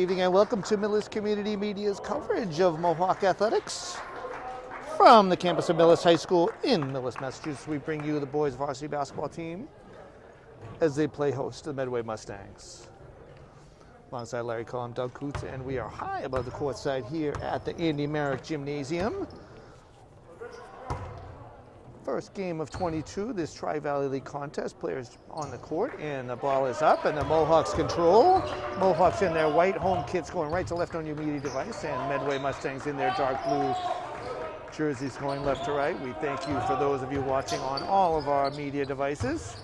evening and welcome to Millis Community Media's coverage of Mohawk athletics. From the campus of Millis High School in Millis, Massachusetts, we bring you the boys varsity basketball team as they play host to the Medway Mustangs. Alongside Larry Cole, I'm Doug Coots, and we are high above the courtside here at the Andy Merrick Gymnasium. First game of 22, this Tri-Valley League contest. Players on the court, and the ball is up, and the Mohawks control. Mohawks in their white home kits going right to left on your media device, and Medway Mustangs in their dark blue jerseys going left to right. We thank you for those of you watching on all of our media devices.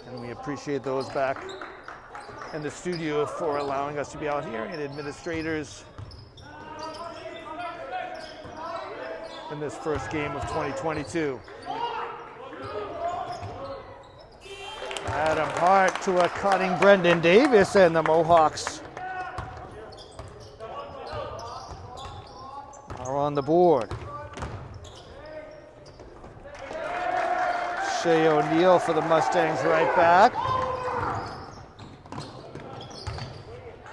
And we appreciate those back in the studio for allowing us to be out here, and administrators in this first game of 2022. Adam Hart to a cutting Brendan Davis, and the Mohawks are on the board. Shea O'Neal for the Mustangs right back.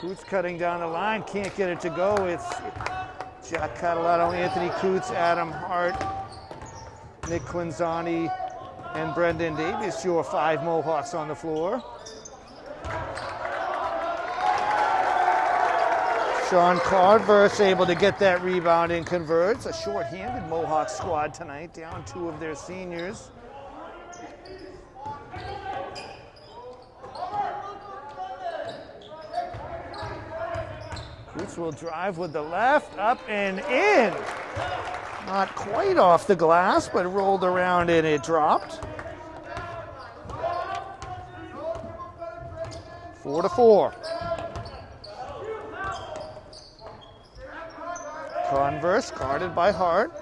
Coots cutting down the line, can't get it to go. It's Jack Catalano, Anthony Coots, Adam Hart, Nick Quinzani, and Brendan Davis, your 5 Mohawks on the floor. Sean Converse able to get that rebound and converts. A short-handed Mohawk squad tonight, down 2 of their seniors. Coots will drive with the left, up and in. Not quite off the glass, but rolled around and it dropped. 4-4. Converse guarded by Hart.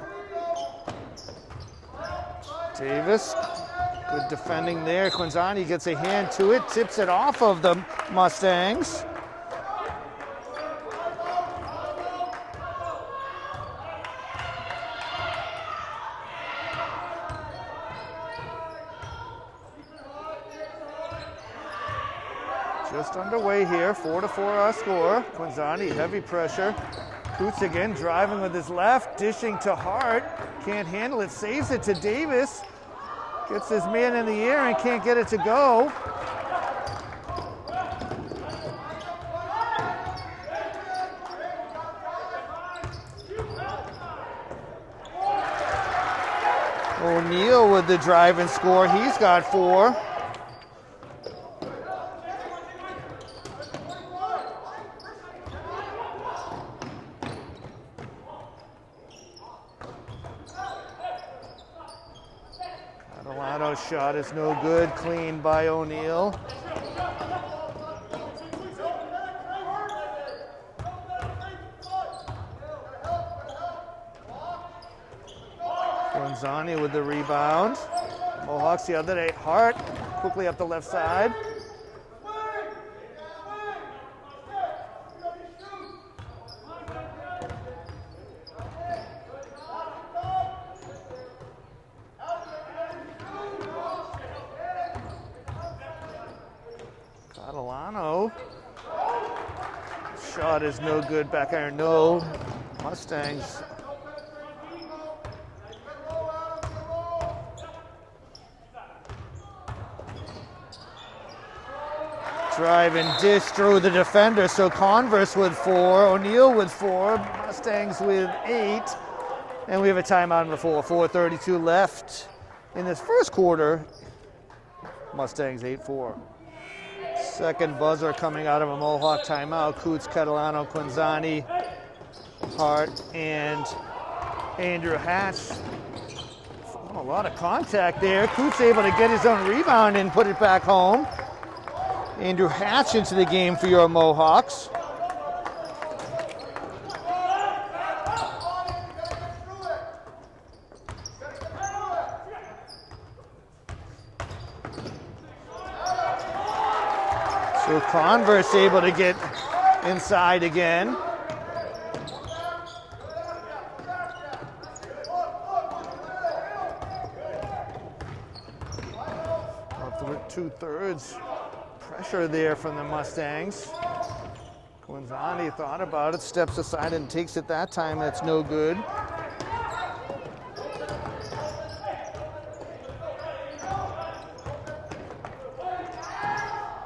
Davis, good defending there. Quinzani gets a hand to it, tips it off of the Mustangs. Just underway here, 4-4 our score. Quinzani, heavy pressure. Coots again, driving with his left, dishing to Hart. Can't handle it, saves it to Davis. Gets his man in the air and can't get it to go. O'Neal with the drive and score, he's got 4. Shot is no good, cleaned by O'Neal. Quinzani with the rebound. Mohawks the other day. Hart quickly up the left side. Shot is no good, back iron, no. Mustangs. Drive and dish through the defender, so Converse with 4, O'Neal with 4, Mustangs with 8, and we have a timeout on the floor. 4:32 left in this first quarter. Mustangs 8-4. Second buzzer coming out of a Mohawk timeout. Coots, Catalano, Quinzani, Hart, and Andrew Hatch. A lot of contact there. Coots able to get his own rebound and put it back home. Andrew Hatch into the game for your Mohawks. So Converse able to get inside again. Up to 2/3 pressure there from the Mustangs. Quinzani thought about it, steps aside and takes it that time. That's no good.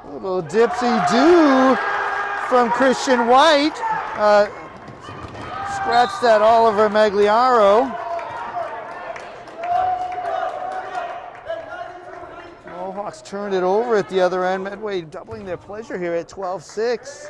A little dipsy-do from Christian White. Scratched that Oliver Magliaro. Mohawks turned it over at the other end. Medway doubling their pleasure here at 12-6.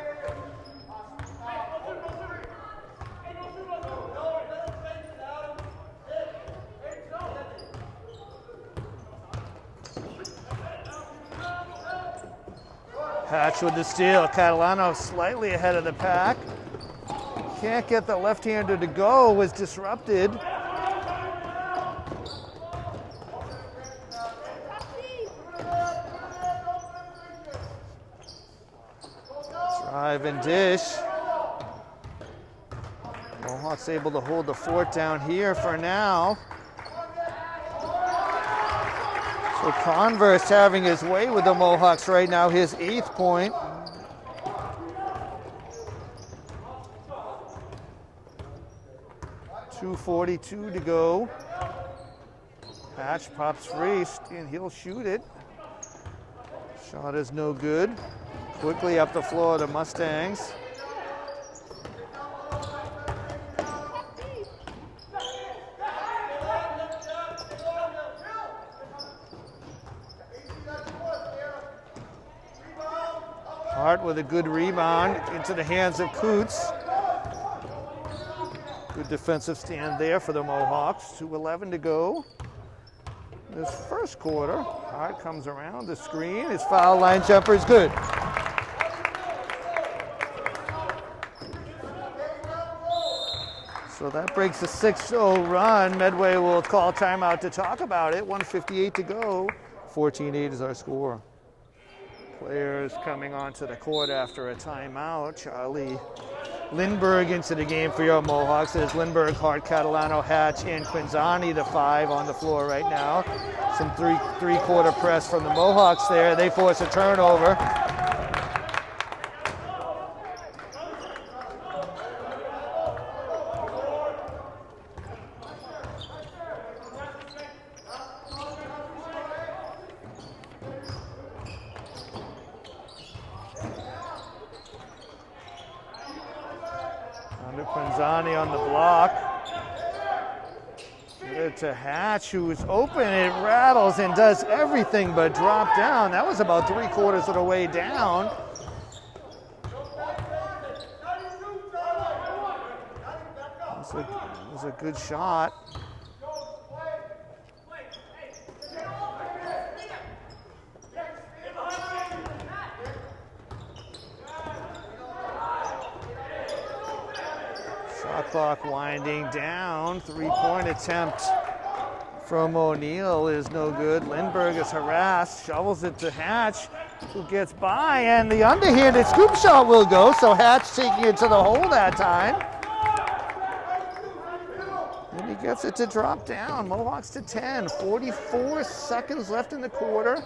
Hatch with the steal. Catalano slightly ahead of the pack. Can't get the left-hander to go, was disrupted. Drive and dish. Mohawks able to hold the fort down here for now. So Converse having his way with the Mohawks right now, his 8th point. .242 to go. Hatch pops free and he'll shoot it. Shot is no good. Quickly up the floor, the Mustangs. Hart with a good rebound into the hands of Coots. Good defensive stand there for the Mohawks. 2:11 to go. This first quarter. Hart comes around the screen. His foul line jumper is good. So that breaks a 6-0 run. Medway will call timeout to talk about it. 1:58 to go. 14-8 is our score. Players coming onto the court after a timeout. Charlie Lindbergh into the game for your Mohawks. It is Lindbergh, Hart, Catalano, Hatch, and Quinzani, the 5 on the floor right now. Some three-quarter press from the Mohawks there. They force a turnover. Quinzani on the block. Get it to Hatch, who's open. It rattles and does everything but drop down. That was about 3/4 of the way down. It was a good shot. Clock winding down. 3-point attempt from O'Neill is no good. Lindbergh is harassed, shovels it to Hatch, who gets by, and the underhanded scoop shot will go, so Hatch taking it to the hole that time. And he gets it to drop down. Mohawks to 10. 44 seconds left in the quarter.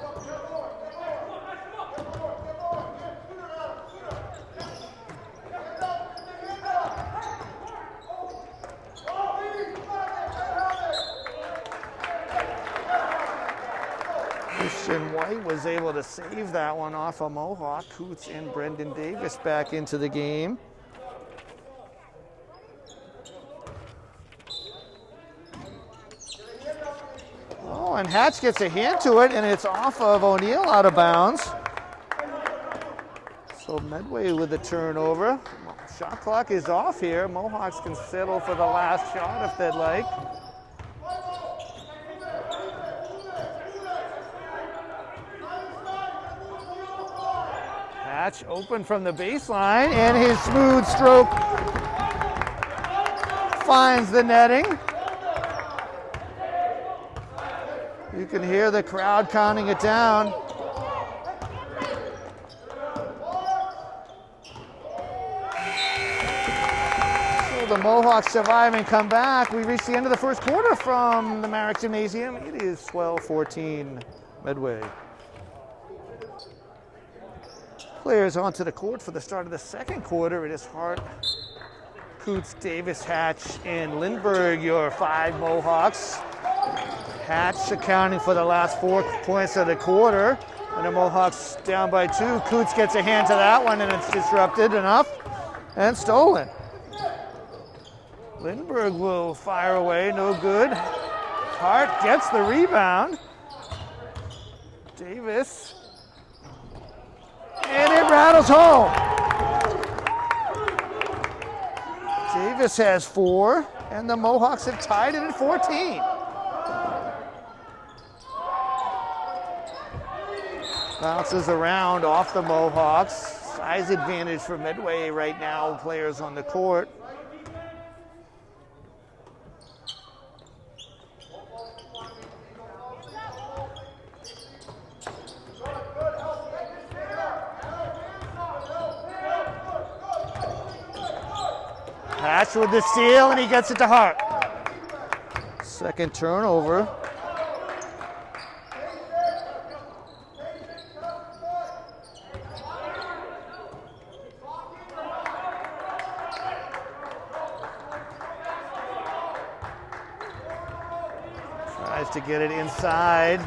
Christian White was able to save that one off a Mohawk. Coots and Brendan Davis back into the game. Oh, and Hatch gets a hand to it, and it's off of O'Neill out of bounds. So Medway with the turnover. Shot clock is off here. Mohawks can settle for the last shot if they'd like. Hatch open from the baseline, and his smooth stroke finds the netting. You can hear the crowd counting it down. So the Mohawks survive and come back. We reach the end of the first quarter from the Marek Gymnasium. It is 12-14 Medway. Players onto the court for the start of the second quarter. It is Hart, Coots, Davis, Hatch, and Lindbergh, your 5 Mohawks. Hatch accounting for the last 4 points of the quarter. And the Mohawks down by 2. Coots gets a hand to that one, and it's disrupted enough and stolen. Lindbergh will fire away, no good. Hart gets the rebound. Davis. And it rattles home. Davis has 4, and the Mohawks have tied it at 14. Bounces around off the Mohawks. Size advantage for Medway right now, players on the court. Hatch with the steal, and he gets it to Hart. Second turnover. Tries to get it inside.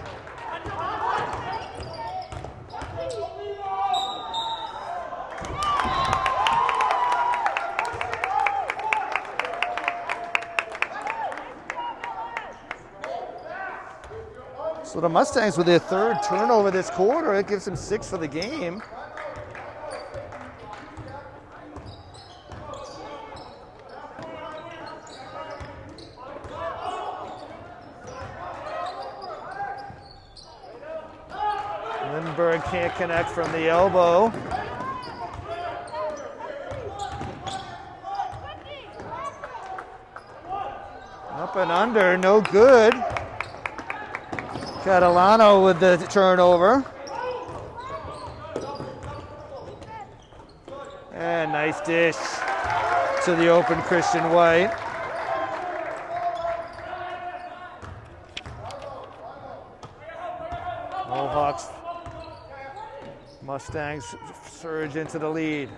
So the Mustangs with their 3rd turnover this quarter, it gives them 6 for the game. Lindbergh can't connect from the elbow. Up and under, no good. Catalano with the turnover. And nice dish to the open Christian White. Mohawks, Mustangs surge into the lead.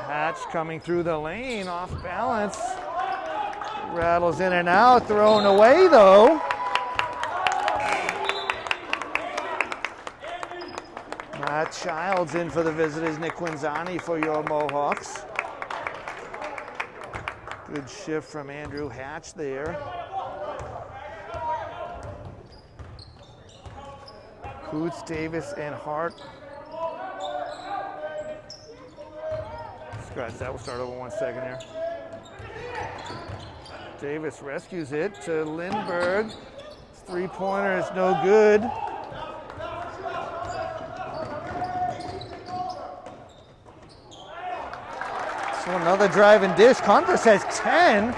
Hatch coming through the lane, off balance. Rattles in and out, thrown away though. Matt Childs in for the visitors, Nick Quinzani for your Mohawks. Good shift from Andrew Hatch there. Coots, Davis, and Hart. Scratch that, we'll start over 1 second here. Davis rescues it to Lindbergh. 3-pointer is no good. So another drive and dish. Converse has 10.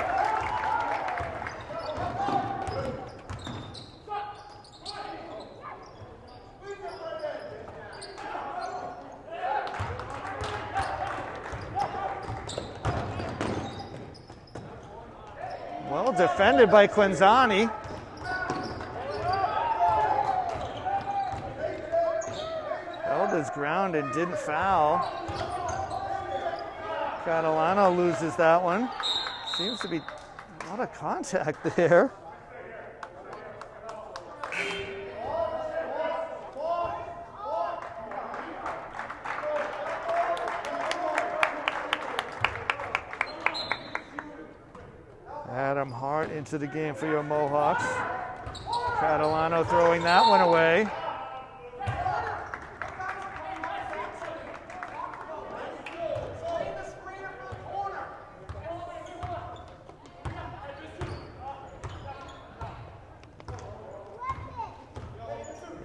Well defended by Quinzani. Held his ground and didn't foul. Catalano loses that one. Seems to be a lot of contact there. Adam Hart into the game for your Mohawks. Catalano throwing that one away.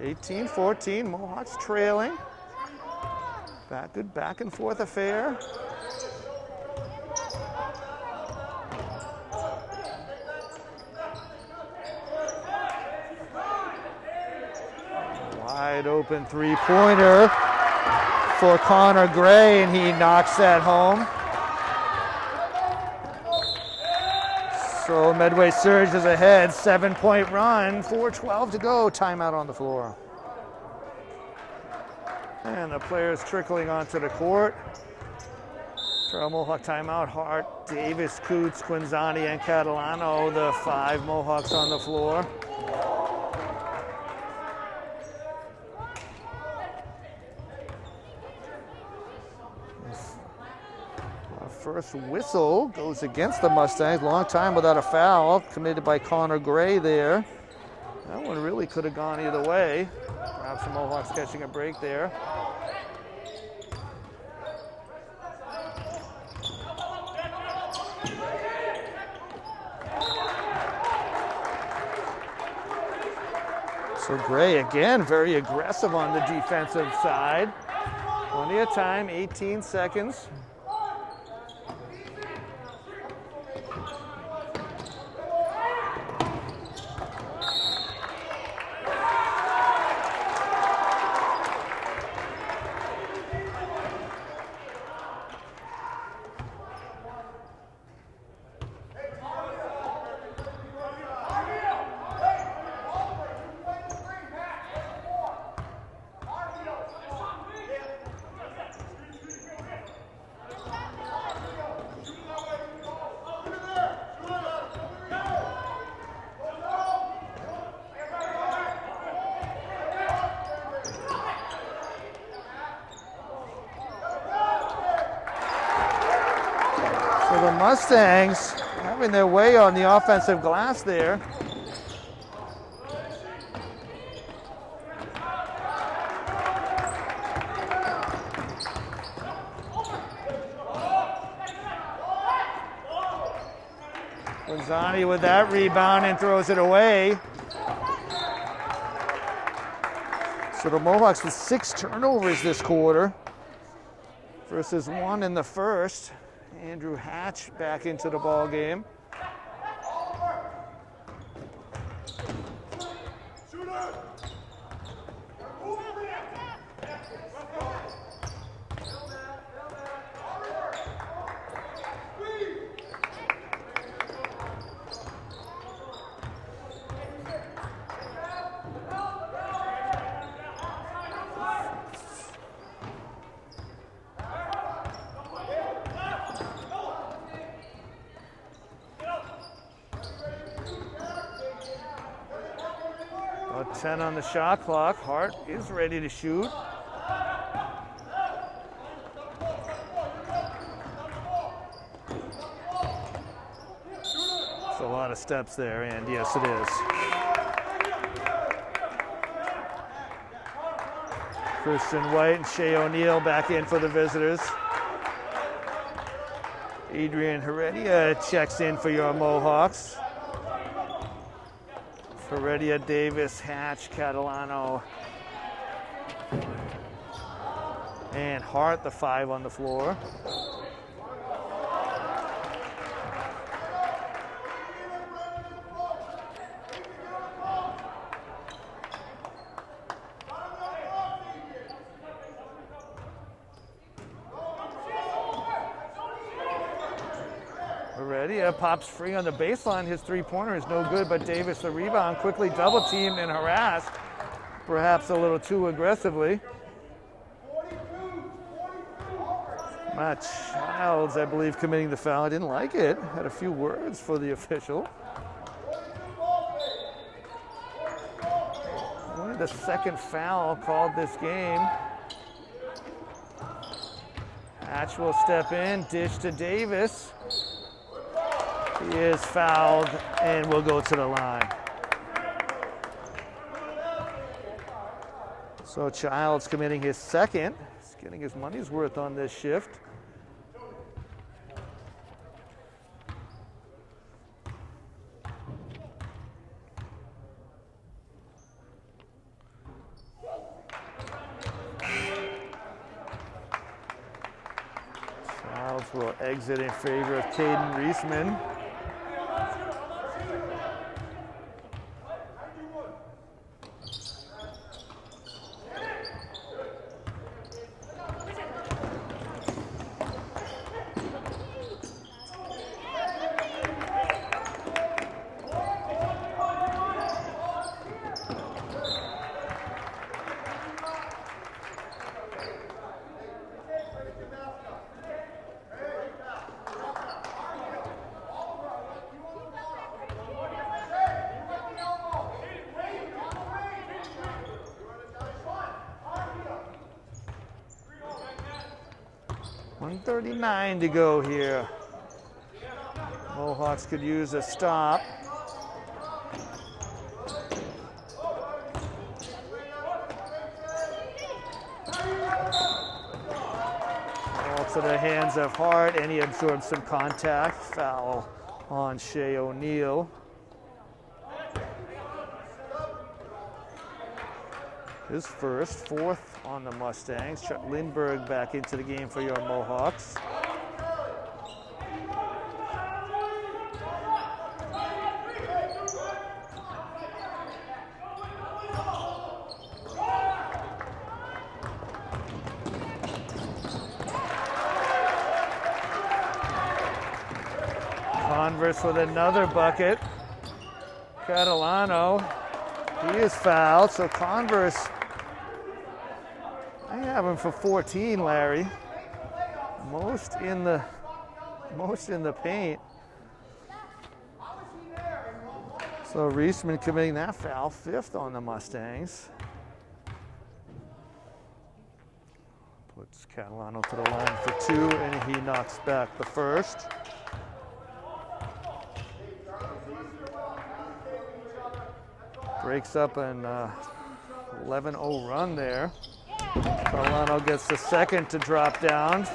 (18-14), Mohawks trailing. Good back and forth affair. Wide open 3-pointer for Connor Gray, and he knocks that home. So So Medway surges ahead, 7-point run, 4:12 to go, timeout on the floor. And the players trickling onto the court. For a Mohawk timeout, Hart, Davis, Coots, Quinzani, and Catalano, the 5 Mohawks on the floor. Our first whistle goes against the Mustangs. Long time without a foul committed by Connor Gray there. That one really could have gone either way. Perhaps the Mohawks catching a break there. So Gray again very aggressive on the defensive side. Plenty of time, 18 seconds. So the Mustangs having their way on the offensive glass there. Quinzani with that rebound and throws it away. So the Mohawks with 6 turnovers this quarter versus 1 in the first. Andrew Hatch back into the ball game. About 10 on the shot clock. Hart is ready to shoot. It's a lot of steps there, and yes, it is. Christian White and Shea O'Neill back in for the visitors. Adrian Heredia checks in for your Mohawks. Heredia, Davis, Hatch, Catalano, and Hart, the 5 on the floor. Heredia pops free on the baseline. His 3-pointer is no good, but Davis, the rebound, quickly double-teamed and harassed, perhaps a little too aggressively. Matt Childs, I believe, committing the foul. I didn't like it. Had a few words for the official. Only the second foul called this game. Hatch will step in, dish to Davis. He is fouled and will go to the line. So Childs committing his second. He's getting his money's worth on this shift. Childs will exit in favor of Caden Reisman. 1:39 to go here. Mohawks could use a stop. Ball to the hands of Hart, and he absorbs some contact. Foul on Shea O'Neal. His first, fourth on the Mustangs. Chuck Lindbergh back into the game for your Mohawks. Converse with another bucket. Catalano, he is fouled, so Converse, I have him for 14, Larry. Most in the paint. So Reisman committing that foul, fifth on the Mustangs. Puts Catalano to the line for two, and he knocks back the first. Breaks up an 11-0 run there. Catalano gets the second to drop down.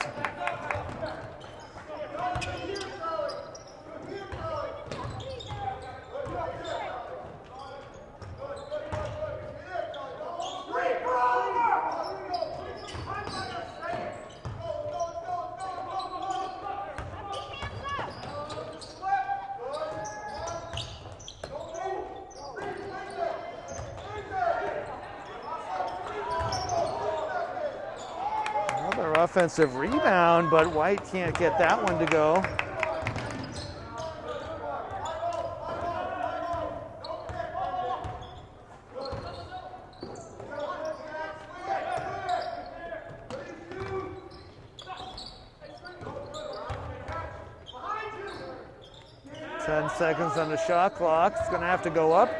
Offensive rebound, but White can't get that one to go. Ten seconds on the shot clock. It's going to have to go up.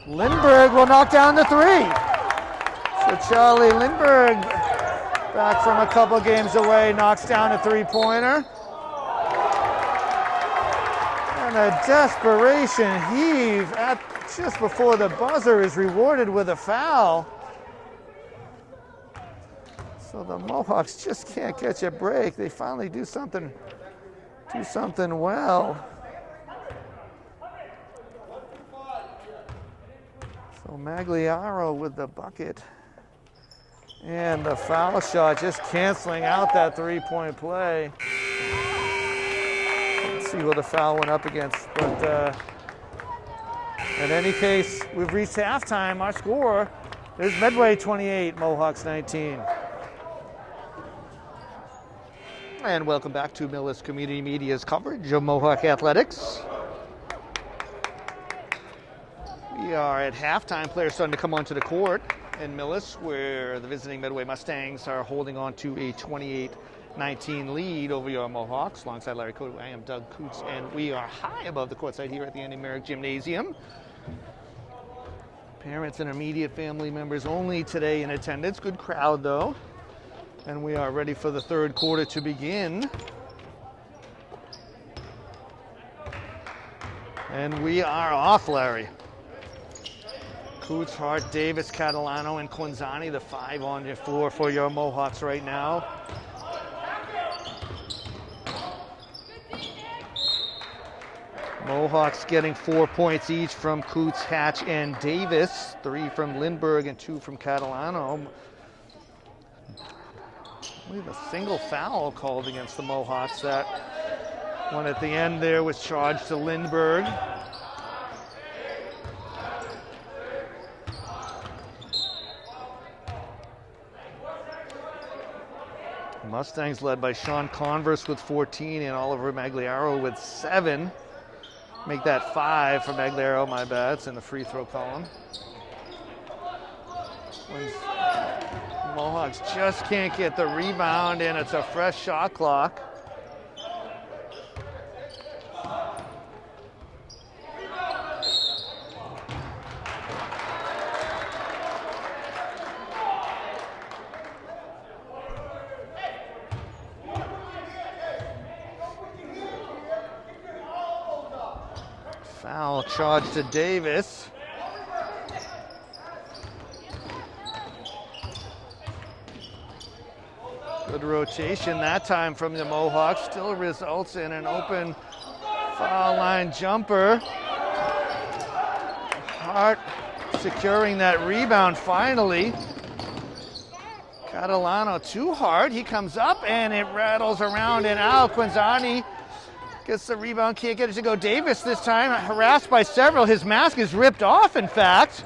Lindbergh will knock down the three. So Charlie Lindbergh, back from a couple games away, knocks down a three-pointer. And a desperation heave just before the buzzer is rewarded with a foul. So the Mohawks just can't catch a break. They finally do something well. So Magliaro with the bucket. And the foul shot just canceling out that three-point play. Let's see what the foul went up against. But in any case, we've reached halftime. Our score is Medway 28, Mohawks 19. And welcome back to Millis Community Media's coverage of Mohawk Athletics. We are at halftime. Players starting to come onto the court in Millis, where the visiting Medway Mustangs are holding on to a 28-19 lead over your Mohawks. Alongside Larry Cody, I am Doug Coots, and we are high above the courtside here at the Andy Merrick Gymnasium. Parents and immediate family members only today in attendance. Good crowd, though. And we are ready for the third quarter to begin. And we are off, Larry. Coots, Hart, Davis, Catalano, and Quinzani, the five on your floor for your Mohawks right now. Mohawks getting 4 points each from Coots, Hatch, and Davis. 3 from Lindbergh and 2 from Catalano. We have a single foul called against the Mohawks. That one at the end there was charged to Lindbergh. Mustangs led by Sean Converse with 14 and Oliver Magliaro with 7. Make that 5 for Magliaro, my bad. It's in the free throw column. Mohawks just can't get the rebound, and it's a fresh shot clock. charge to Davis. Good rotation that time from the Mohawks. Still results in an open foul line jumper. Hart securing that rebound finally. Catalano too hard. He comes up and it rattles around and out. Quinzani gets the rebound, can't get it to go. Davis this time harassed by several. His mask is ripped off, in fact.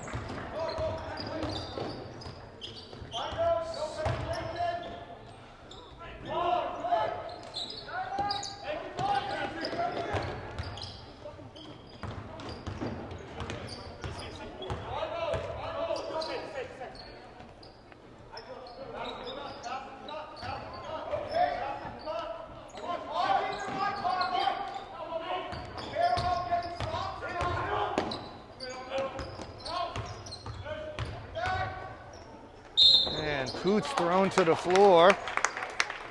Coots thrown to the floor,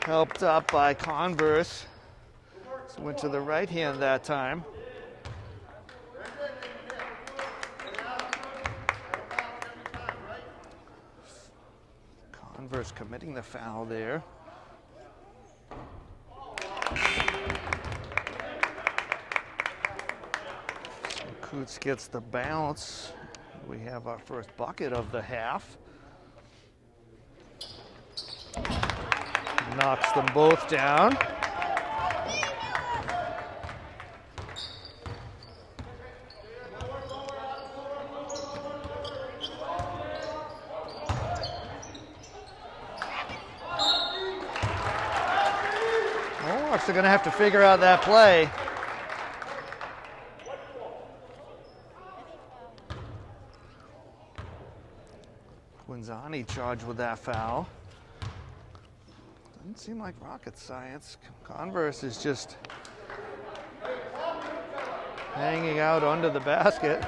helped up by Converse. So went to the right hand that time. Converse committing the foul there. So Coots gets the bounce. We have our first bucket of the half. Knocks them both down. Mohawks are going to have to figure out that play. Quinzani charged with that foul. Doesn't seem like rocket science. Converse is just hanging out under the basket.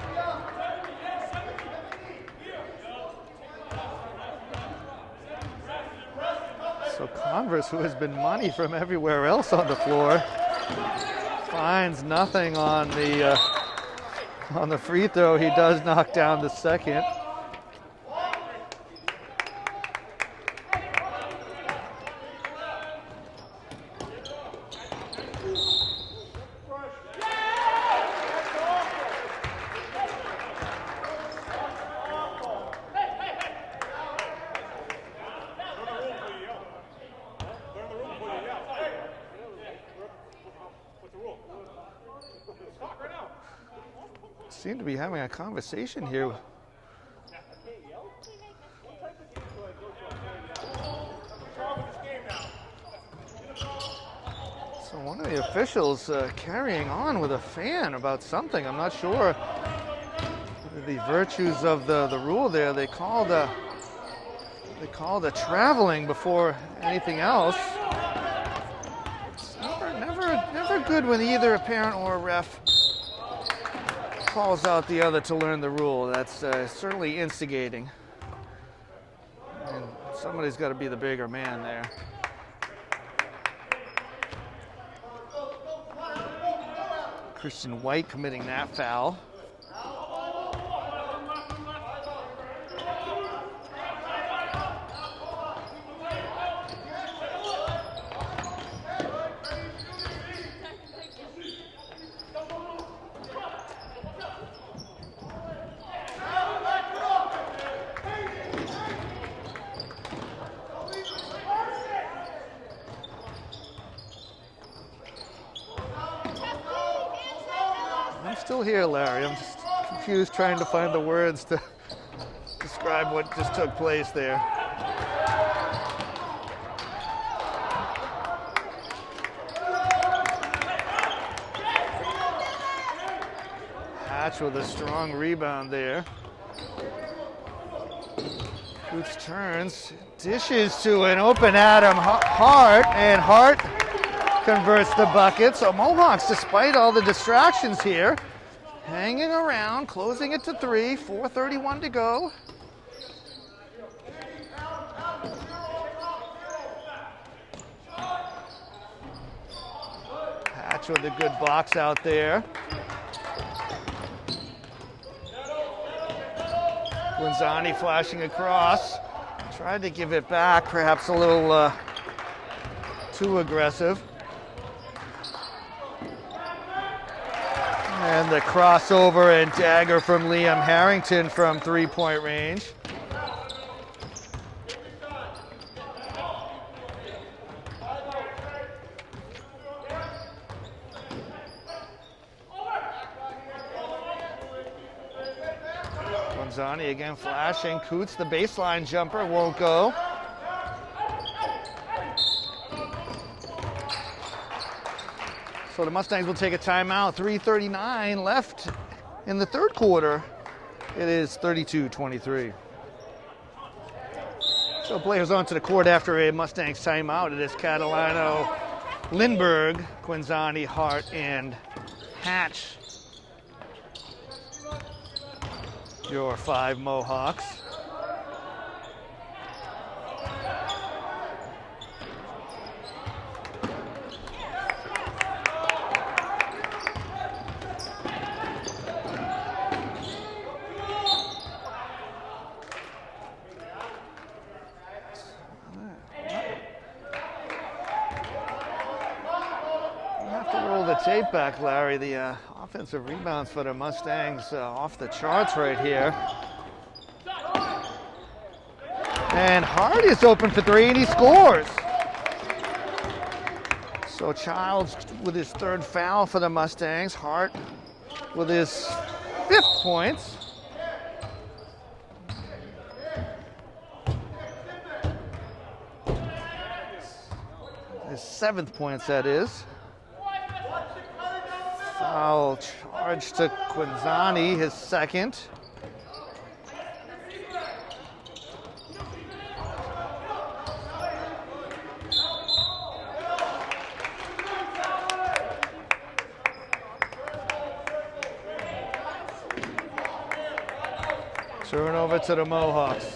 So Converse, who has been money from everywhere else on the floor, finds nothing on the free throw. He does knock down the second. Seem to be having a conversation here. So one of the officials carrying on with a fan about something. I'm not sure the virtues of the rule there. They called a traveling before anything else. It's never good when either a parent or a ref calls out the other to learn the rule. That's certainly instigating. And somebody's got to be the bigger man there. Christian White committing that foul. I'm still here, Larry. I'm just confused trying to find the words to describe what just took place there. Hatch with a strong rebound there. Coots turns, dishes to an open Adam Hart, and Hart converts the bucket. So Mohawks, despite all the distractions here, hanging around, closing it to 3, 4:31 to go. Hatch with a good box out there. Quinzani flashing across. Tried to give it back, perhaps a little too aggressive. And the crossover and dagger from Liam Harrington from three-point range. Quinzani again flashing. Coots, the baseline jumper, won't go. So the Mustangs will take a timeout. 3:39 left in the third quarter. It is 32-23. So players onto the court after a Mustangs timeout. It is Catalano, Lindbergh, Quinzani, Hart, and Hatch. Your 5 Mohawks. Tape back, Larry. The offensive rebounds for the Mustangs off the charts right here. And Hart is open for 3 and he scores. So Childs with his 3rd foul for the Mustangs. Hart with his 5th points. His 7th points, that is. Foul charge to Quinzani, his 2nd. Turnover to the Mohawks.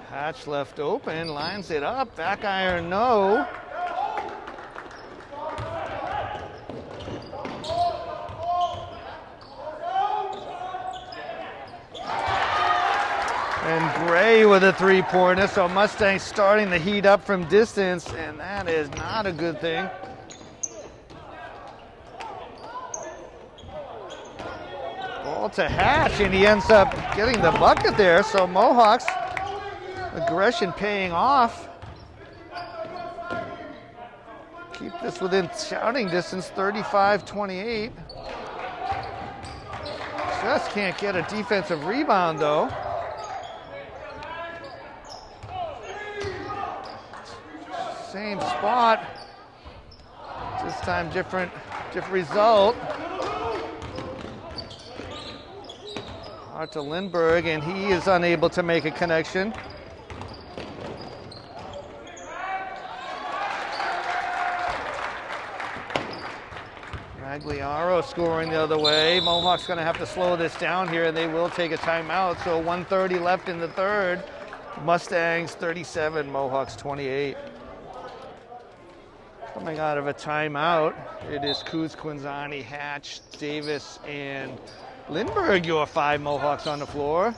Hatch left open, lines it up, back iron, no. And Gray with a 3-pointer, so Mustangs starting to heat up from distance, and that is not a good thing. Ball to Hatch, and he ends up getting the bucket there, so Mohawks aggression paying off. Keep this within shouting distance, 35-28. Just can't get a defensive rebound though. Same spot. This time different result. Hart to Lindbergh, and he is unable to make a connection. Magliaro scoring the other way. Mohawks going to have to slow this down here, and they will take a timeout. So 1:30 left in the third. Mustangs 37, Mohawks 28. Coming out of a timeout, it is Kuz, Quinzani, Hatch, Davis, and Lindbergh, your 5 Mohawks on the floor.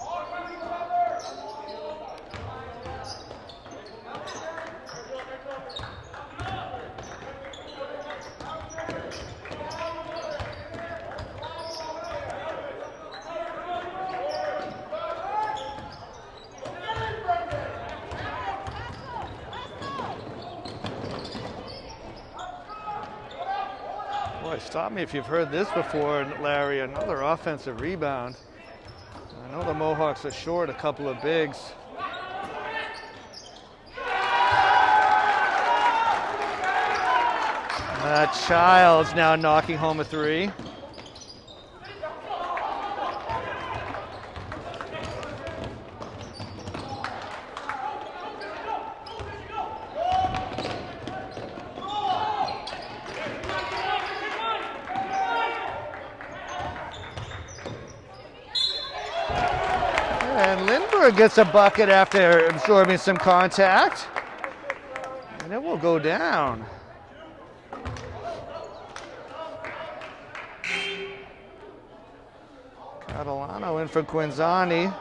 Stop me if you've heard this before, Larry. Another offensive rebound. I know the Mohawks are short a couple of bigs. Childs now knocking home a 3. And Lindbergh gets a bucket after absorbing some contact. And it will go down. Catalano in for Quinzani.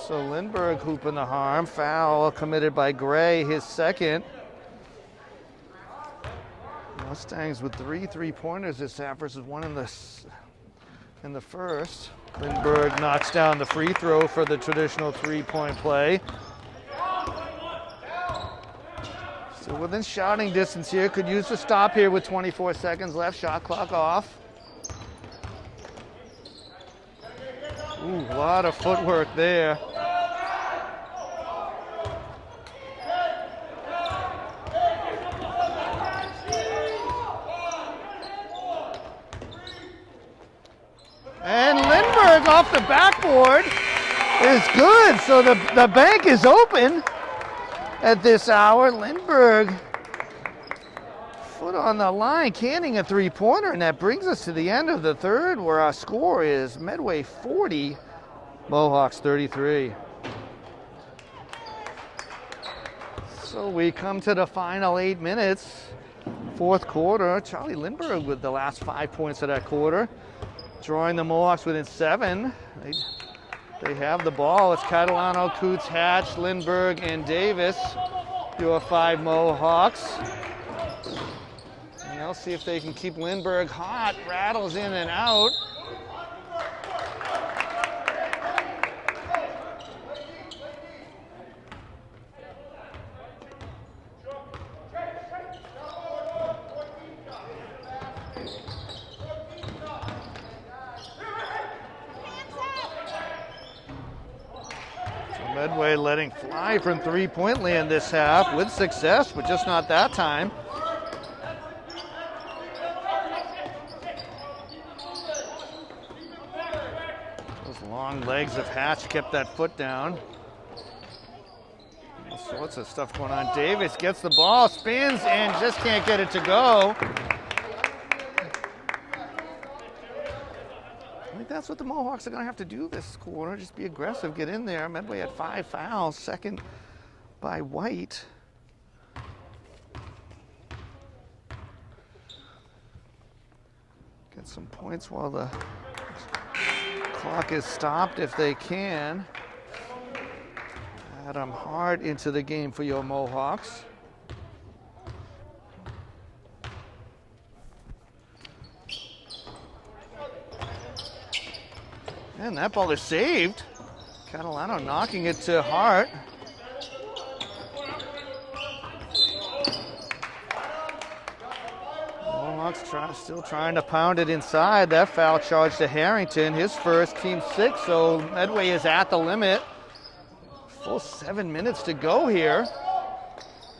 So Lindbergh hooping the harm. Foul committed by Gray, his second. Mustangs with 3 3-pointers this half versus 1 in the first. Lindbergh knocks down the free throw for the traditional 3-point play. So within shouting distance here, could use the stop here with 24 seconds left. Shot clock off. Ooh, a lot of footwork there. And Lindbergh off the backboard is good. So the bank is open at this hour. Lindbergh, foot on the line, canning a 3-pointer, and that brings us to the end of the third, where our score is Medway 40, Mohawks 33. So we come to the final 8 minutes, fourth quarter. Charlie Lindbergh with the last 5 points of that quarter, drawing the Mohawks within 7. They have the ball. It's Catalano, Coots, Hatch, Lindbergh, and Davis, your 5 Mohawks. And they'll see if they can keep Lindbergh hot. Rattles in and out. Medway letting fly from 3-point land this half with success, but just not that time. Those long legs of Hatch kept that foot down. All sorts of stuff going on. Davis gets the ball, spins, and just can't get it to go. I think that's what the Mohawks are going to have to do this quarter. Just be aggressive, get in there. Medway at 5 fouls, second by White. Get some points while the clock is stopped if they can. Add them hard into the game for your Mohawks. And that ball is saved. Catalano knocking it to Hart. Mohawks still trying to pound it inside. That foul charge to Harrington, his first, team 6, so Medway is at the limit. Full 7 minutes to go here.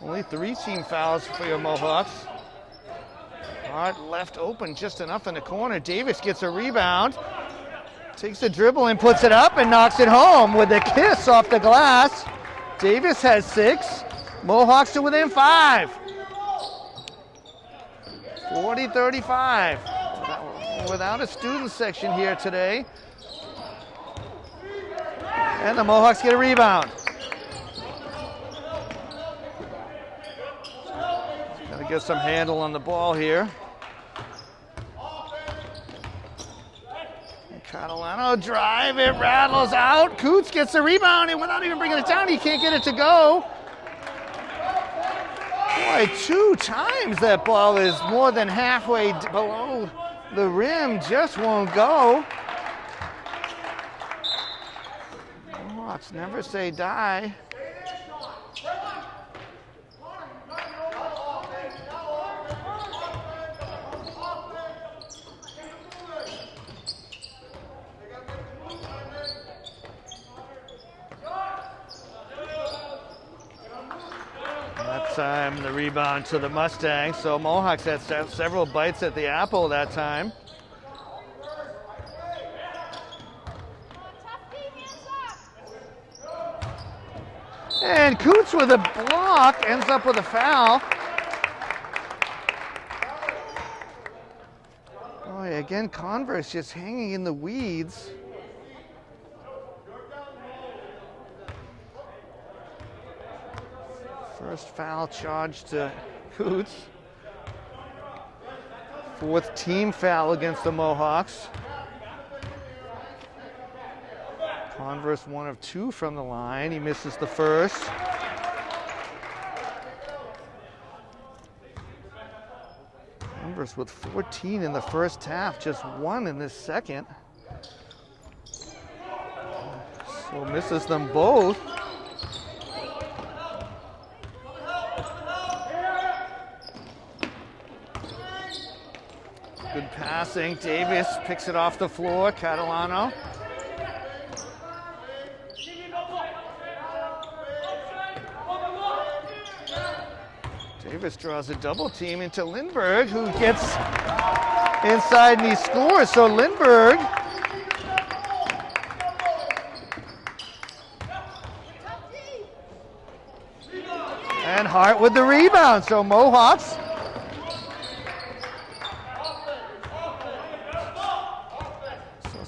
Only 3 team fouls for your Mohawks. Hart left open just enough in the corner. Davis gets a rebound. Takes the dribble and puts it up and knocks it home with a kiss off the glass. Davis has 6. Mohawks are within 5. 40-35. Without a student section here today. And the Mohawks get a rebound. Got to get some handle on the ball here. Catalano drive, it rattles out. Coots gets the rebound, and without even bringing it down, he can't get it to go. Boy, 2 times that ball is more than halfway below the rim, just won't go. Mohawks never say die. Time the rebound to the Mustangs, so Mohawks had several bites at the apple that time. And Coots with a block ends up with a foul. Boy, again, Converse just hanging in the weeds. First foul charge to Coots. Fourth team foul against the Mohawks. Converse 1 of 2 from the line. He misses the first. Converse with 14 in the first half, just 1 in this second. So misses them both. Good passing. Davis picks it off the floor. Catalano. Davis draws a double team into Lindbergh, who gets inside and he scores. So Lindbergh and Hart with the rebound. So Mohawks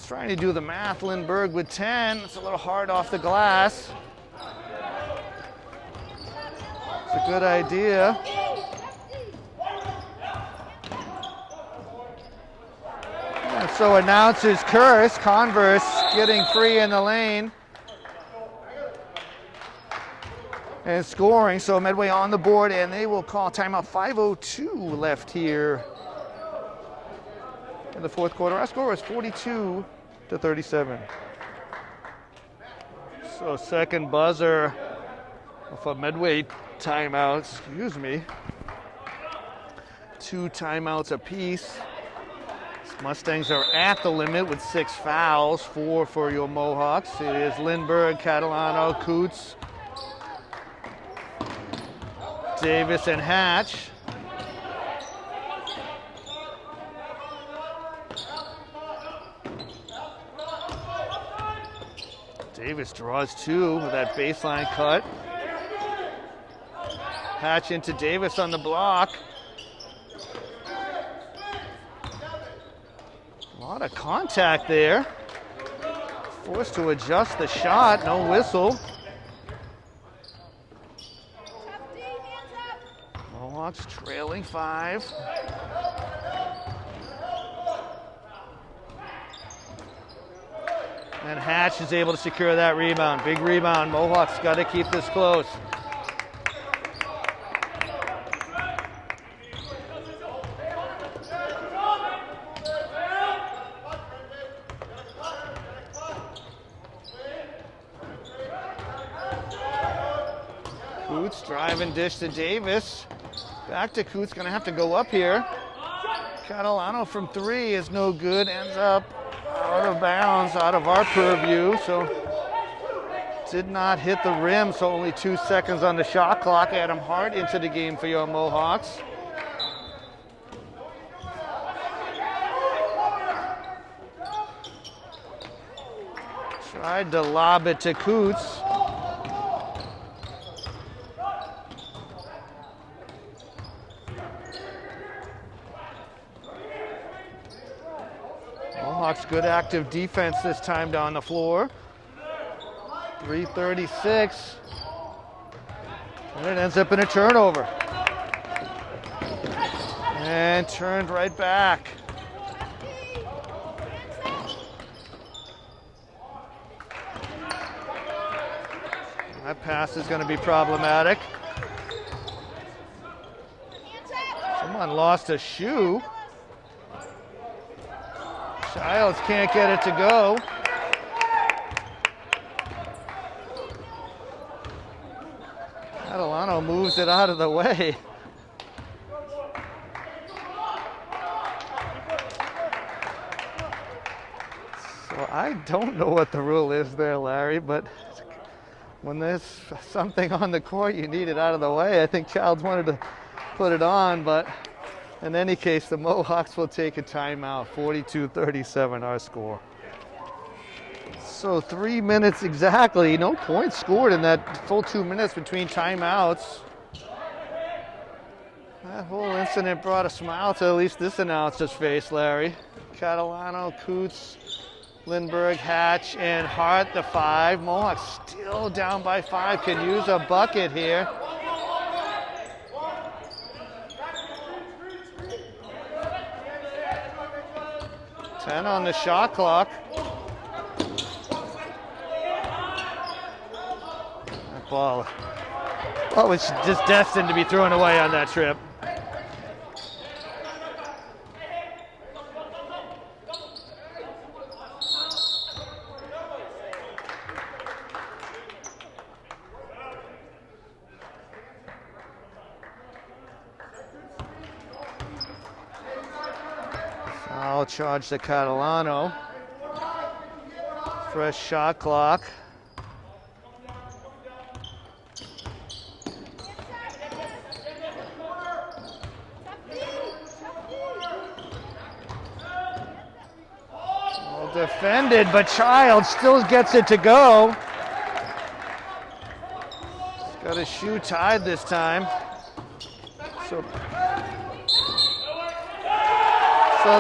trying to do the math. Lindbergh with 10. It's a little hard off the glass. It's a good idea. And so announcers curse. Converse getting free in the lane and scoring. So Medway on the board, and they will call timeout. 5:02 left here in the fourth quarter. Our score is 42-37. So second buzzer for Medway timeout, excuse me. 2 timeouts apiece. Mustangs are at the limit with 6 fouls, 4 for your Mohawks. It is Lindbergh, Catalano, Coots, Davis, and Hatch. Davis draws 2 with that baseline cut. Hatch into Davis on the block. A lot of contact there. Forced to adjust the shot, no whistle. Mohawks trailing 5. And Hatch is able to secure that rebound. Big rebound. Mohawks got to keep this close. Coots driving dish to Davis. Back to Coots, gonna have to go up here. Catalano from 3 is no good, ends up out of bounds, out of our purview, so did not hit the rim, so only 2 seconds on the shot clock. Adam Hart into the game for your Mohawks. Tried to lob it to Coots. Mohawks good active defense this time down the floor. 3:36. And it ends up in a turnover. And turned right back. That pass is going to be problematic. Someone lost a shoe. Childs can't get it to go. Catalano moves it out of the way. So I don't know what the rule is there, Larry, but when there's something on the court, you need it out of the way. I think Childs wanted to put it on, but in any case, the Mohawks will take a timeout. 42-37 our score. So 3 minutes exactly. No points scored in that full 2 minutes between timeouts. That whole incident brought a smile to at least this announcer's face, Larry. Catalano, Coots, Lindbergh, Hatch, and Hart, the 5. Mohawks still down by 5. Can use a bucket here. 10 on the shot clock. That ball was just destined to be thrown away on that trip. Foul charge to Catalano. Fresh shot clock. Well defended, but Child still gets it to go. He's got his shoe tied this time. So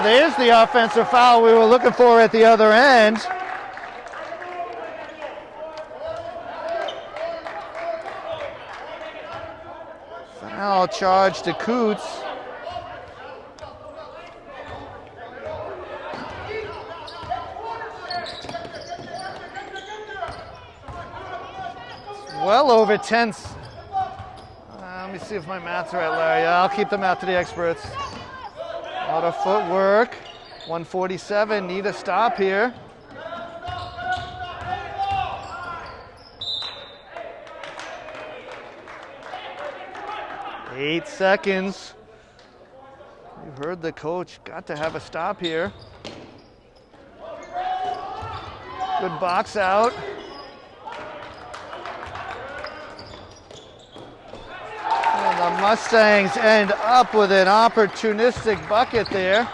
there's the offensive foul we were looking for at the other end. Foul charge to Coots. Well over 10. Let me see if my math's right, Larry. Yeah, I'll keep the math to the experts. A lot of footwork. 147, need a stop here. Eight seconds. You heard the coach, got to have a stop here. Good box out. And the Mustangs end up with an opportunistic bucket there.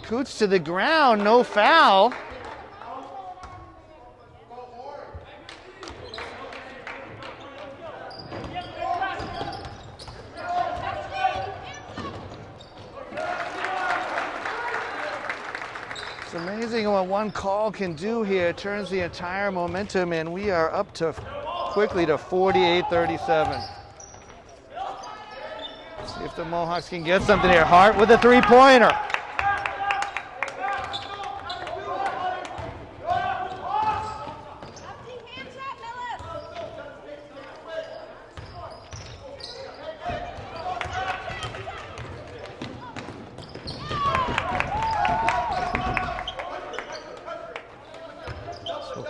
Coots to the ground, no foul. It's amazing what one call can do here. It turns the entire momentum, and we are up to quickly to 48-37. See if the Mohawks can get something here. Hart with a three-pointer.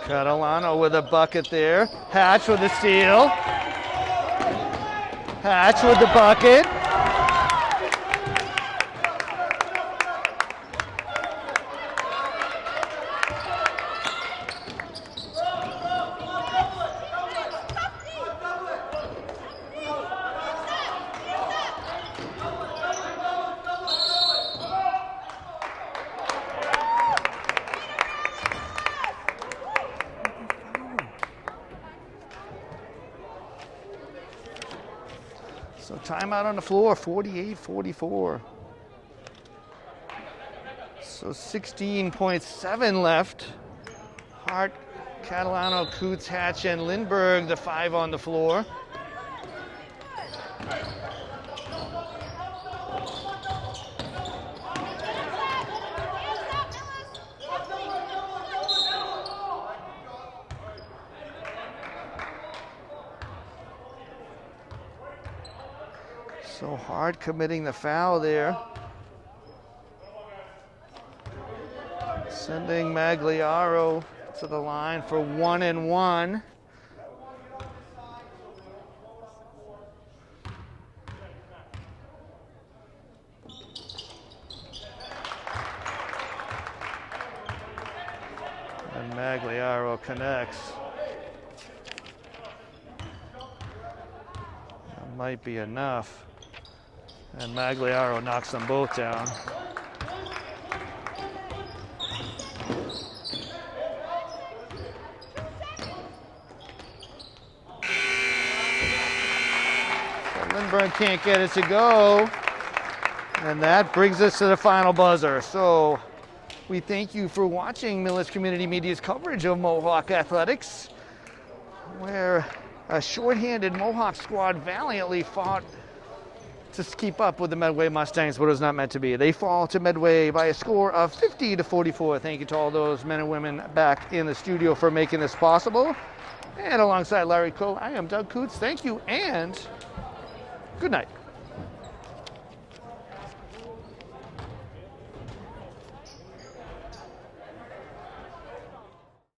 Catalano with a bucket there. Hatch with the steal. Hatch with the bucket. So timeout on the floor, 48-44. So 16.7 left. Hart, Catalano, Coots, Hatch, and Lindbergh, the five on the floor. So Hart committing the foul there. Sending Magliaro to the line for 1 and 1. And Magliaro connects. That might be enough. And Magliaro knocks them both down. So Lindbergh can't get it to go. And that brings us to the final buzzer. So we thank you for watching Millis Community Media's coverage of Mohawk Athletics, where a shorthanded Mohawk squad valiantly fought to keep up with the Medway Mustangs, but it was not meant to be. They fall to Medway by a score of 50-44. Thank you to all those men and women back in the studio for making this possible. And alongside Larry Coe, I am Doug Coots. Thank you and good night.